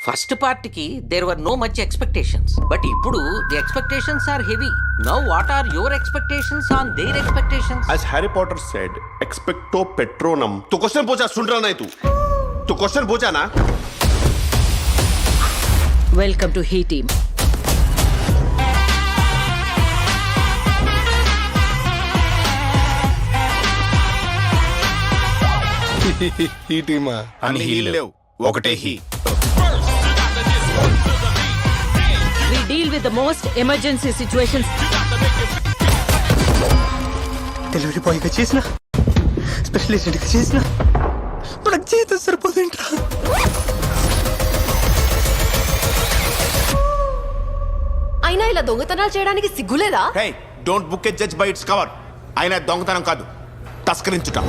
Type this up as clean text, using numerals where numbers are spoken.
First పార్ట్కి there were no much expectations but ఇప్పుడు the expectations are heavy. Now what are your expectations on their expectations? As Harry Potter said, expecto patronum. तू question पूछा, सुन रहा नहीं तू question पूछा ना. Welcome to he team. ఈ టీమా అన్ని హీల్ లేవు, ఒకటే he. We deal with the most emergency situations. Delivery boy గా చేసిన, స్పెషల్ ఏజెంట్ గా చేసిన, మనకు జీతం సరిపోతుంటా. అయినా ఇలా దొంగతనాలు చేయడానికి సిగ్గులేదా? Hey, don't book a judge by its cover. ఆయన దొంగతనం కాదు, తస్కరించుట.